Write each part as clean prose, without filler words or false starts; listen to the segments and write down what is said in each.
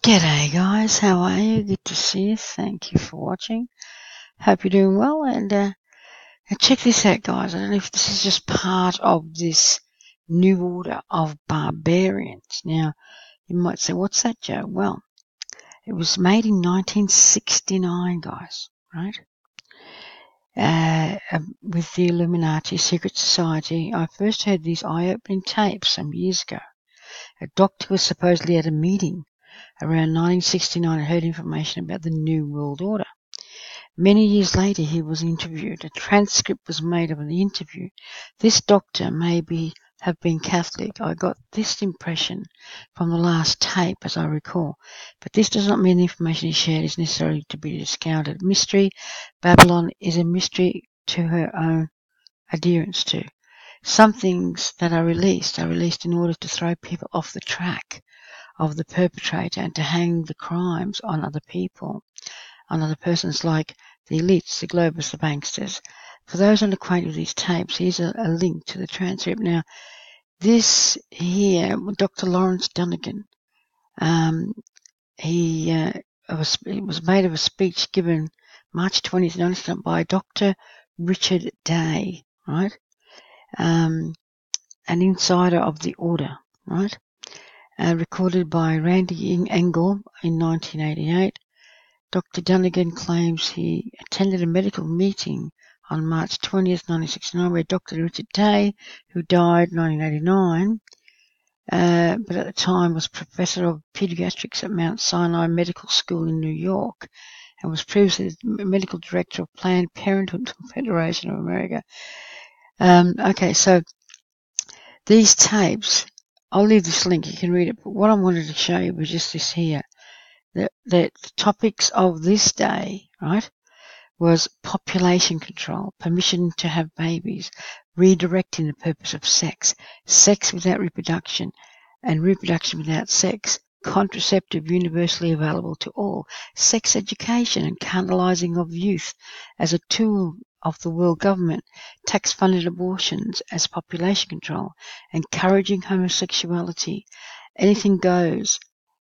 G'day guys, how are you? Good to see you. Thank you for watching. Hope you're doing well and check this out guys. I don't know if this is just part of this new order of barbarians. Now, you might say, what's that, Joe? Well, it was made in 1969 guys, right? With the Illuminati Secret Society. I first heard these eye-opening tapes some years ago. A doctor was supposedly at a meeting around 1969 and heard information about the New World Order. Many years later, he was interviewed. A transcript was made of the interview. This doctor may have been Catholic. I got this impression from the last tape, as I recall. But this does not mean the information he shared is necessarily to be discounted. Mystery Babylon is a mystery to her own adherence to. Some things that are released in order to throw people off the track of the perpetrator and to hang the crimes on other people, on other persons like the elites, the globalists, the banksters. For those unacquainted with these tapes, here's a link to the transcript. Now, this here, Dr. Lawrence Dunegan, it was made of a speech given March 20th, 1999 by Dr. Richard Day, right? An insider of the order, right? Recorded by Randy Engel in 1988. Dr. Dunegan claims he attended a medical meeting on March 20th, 1969, where Dr. Richard Day, who died in 1989, but at the time was professor of pediatrics at Mount Sinai Medical School in New York and was previously the medical director of Planned Parenthood Federation of America. Okay, so these tapes, I'll leave this link, you can read it, but what I wanted to show you was just this here. The topics of this day, right, was population control, permission to have babies, redirecting the purpose of sex, sex without reproduction, and reproduction without sex, contraceptive universally available to all, sex education and canalizing of youth as a tool of the world government, tax-funded abortions as population control, encouraging homosexuality, anything goes.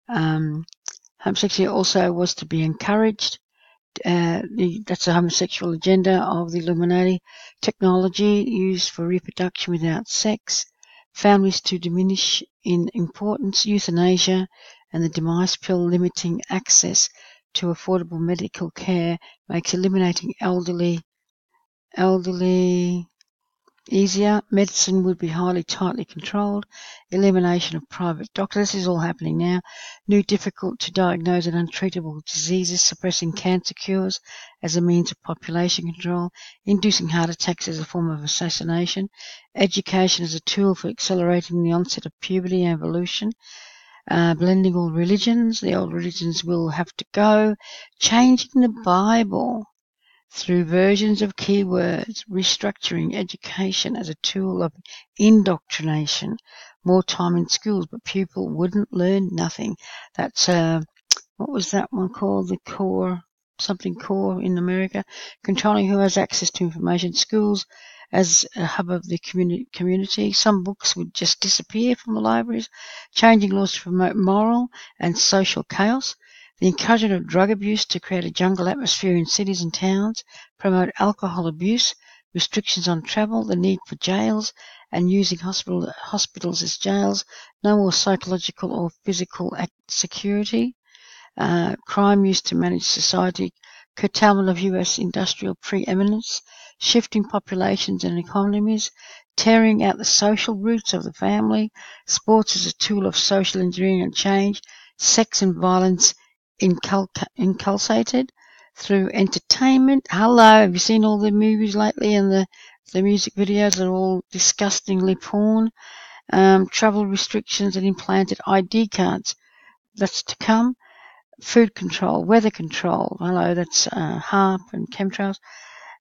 Homosexuality also was to be encouraged. That's the homosexual agenda of the Illuminati. Technology used for reproduction without sex. Families to diminish in importance. Euthanasia and the demise pill limiting access to affordable medical care makes eliminating elderly easier. Medicine would be highly tightly controlled. Elimination of private doctors. This is all happening now. New difficult to diagnose and untreatable diseases. Suppressing cancer cures as a means of population control. Inducing heart attacks as a form of assassination. Education as a tool for accelerating the onset of puberty and evolution. Blending all religions. The old religions will have to go. Changing the Bible through versions of keywords, restructuring education as a tool of indoctrination, more time in schools, but people wouldn't learn nothing. That's, what was that one called? The core, something core in America. Controlling who has access to information. Schools as a hub of the community. Some books would just disappear from the libraries. Changing laws to promote moral and social chaos. The encouragement of drug abuse to create a jungle atmosphere in cities and towns, promote alcohol abuse, restrictions on travel, the need for jails and using hospitals as jails, no more psychological or physical security, crime used to manage society, curtailment of U.S. industrial preeminence, shifting populations and economies, tearing out the social roots of the family, sports as a tool of social engineering and change, sex and violence inculcated through entertainment. Hello, have you seen all the movies lately and the music videos are all disgustingly porn? Travel restrictions and implanted ID cards. That's to come. Food control, weather control. Hello, that's HARP and chemtrails.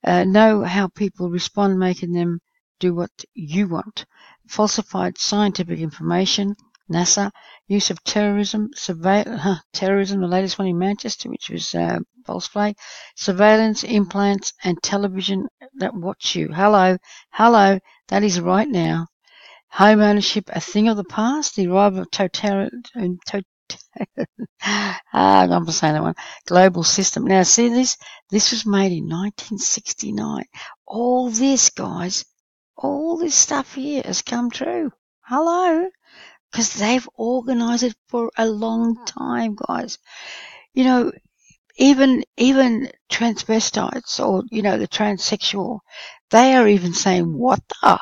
Know how people respond, making them do what you want. Falsified scientific information. NASA, use of terrorism, terrorism, the latest one in Manchester, which was false flag, surveillance, implants, and television that watch you. Hello, that is right now. Home ownership, a thing of the past, the arrival of I'm not saying that one. Global system. Now, see this? This was made in 1969. All this, guys, all this stuff here has come true. Hello? Because they've organized it for a long time, guys. You know, even transvestites or, the transsexual, they are even saying, what the?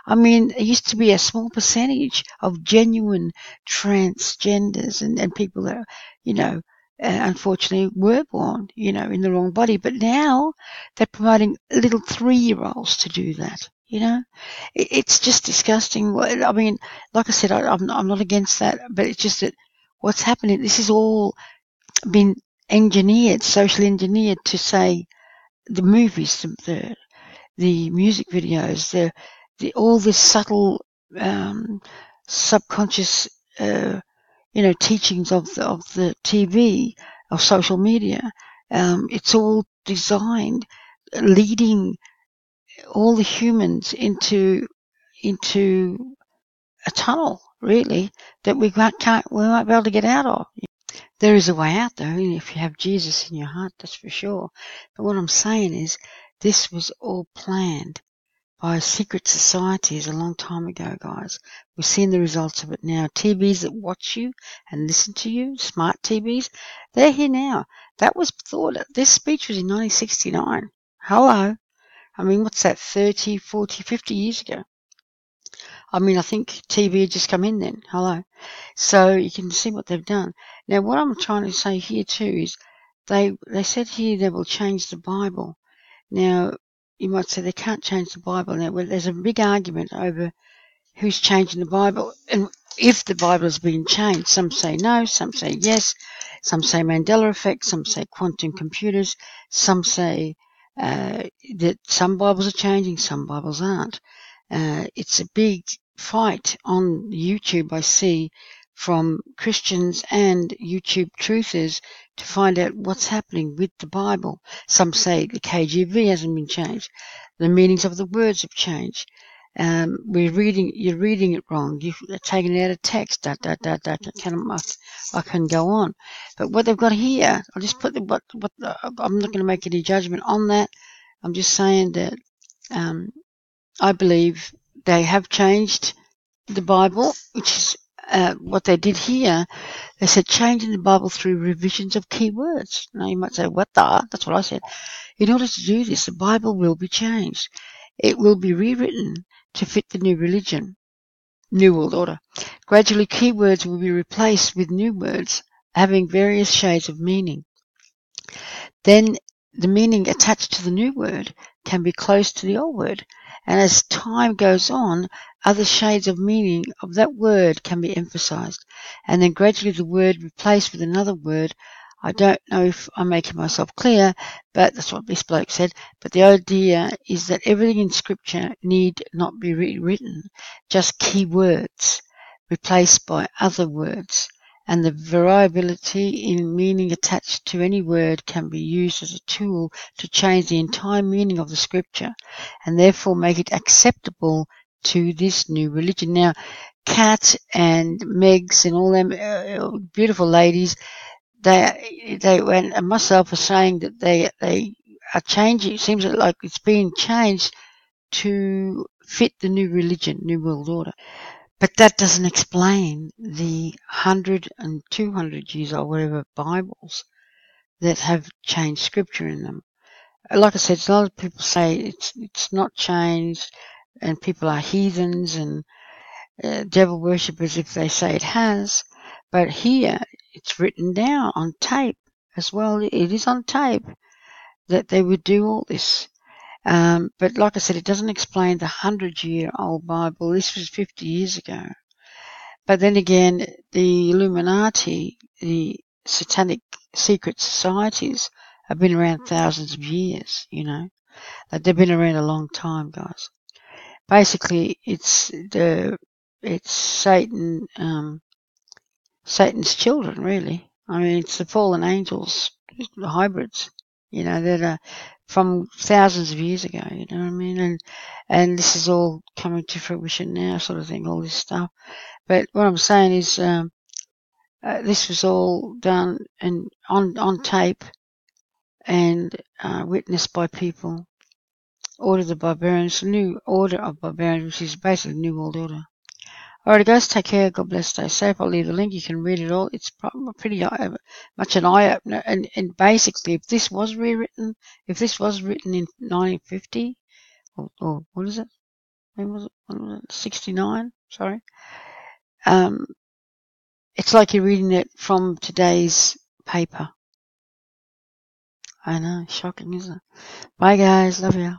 I mean, it used to be a small percentage of genuine transgenders and people that, unfortunately were born, in the wrong body. But now they're promoting little 3-year-olds to do that. It's just disgusting. I mean, like I said, I'm not against that, but it's just that what's happening, this is all been engineered, social engineered to say the movies, the music videos, all this subtle, subconscious, teachings of the TV, of social media. It's all designed, leading all the humans into a tunnel, really, that we won't be able to get out of. There is a way out, though, if you have Jesus in your heart, that's for sure. But what I'm saying is, this was all planned by secret societies a long time ago, guys. We're seeing the results of it now. TVs that watch you and listen to you, smart TVs, they're here now. That was thought, this speech was in 1969. Hello. I mean, what's that, 30, 40, 50 years ago? I mean, I think TV had just come in then. Hello. So you can see what they've done. Now, what I'm trying to say here too is they said here they will change the Bible. Now, you might say they can't change the Bible. Now, there's a big argument over who's changing the Bible and if the Bible has been changed. Some say no, some say yes, some say Mandela effect, some say quantum computers, some say that some Bibles are changing, some Bibles aren't. It's a big fight on YouTube, I see, from Christians and YouTube truthers to find out what's happening with the Bible. Some say the KJV hasn't been changed. The meanings of the words have changed. You're reading it wrong. You're taking it out of text. I can go on. But what they've got here, I'll just put I'm not going to make any judgment on that. I'm just saying that, I believe they have changed the Bible, which is what they did here. They said changing the Bible through revisions of key words. Now you might say, what the? That's what I said. In order to do this, the Bible will be changed. It will be rewritten to fit the new religion, New World Order. Gradually, key words will be replaced with new words having various shades of meaning. Then the meaning attached to the new word can be close to the old word. And as time goes on, other shades of meaning of that word can be emphasized. And then gradually the word replaced with another word. I don't know if I'm making myself clear, but that's what this bloke said. But the idea is that everything in Scripture need not be rewritten, just key words replaced by other words. And the variability in meaning attached to any word can be used as a tool to change the entire meaning of the Scripture and therefore make it acceptable to this new religion. Now, Kat and Megs and all them beautiful ladies, they went, and myself are saying that they are changing. It seems like it's being changed to fit the new religion, New World Order. But that doesn't explain the 100 and 200 years old, whatever, Bibles that have changed Scripture in them. Like I said, a lot of people say it's not changed, and people are heathens and devil worshippers if they say it has. But here, it's written down on tape as well. It is on tape that they would do all this. But like I said, it doesn't explain the 100-year-old Bible. This was 50 years ago. But then again, the Illuminati, the satanic secret societies, have been around thousands of years, Like they've been around a long time, guys. Basically, it's Satan, Satan's children, really. I mean, it's the fallen angels, the hybrids, that are from thousands of years ago, you know what I mean? And this is all coming to fruition now, sort of thing, all this stuff. But what I'm saying is, This was all done and on tape and witnessed by people. Order of the Barbarians, New Order of Barbarians, which is basically New World Order. Alright, guys, take care. God bless. Stay safe. I'll leave the link. You can read it all. It's pretty much an eye opener. And basically, if this was rewritten, if this was written in 1950, or what is it? When was it? 69. Sorry. It's like you're reading it from today's paper. I know, shocking, isn't it? Bye, guys. Love you.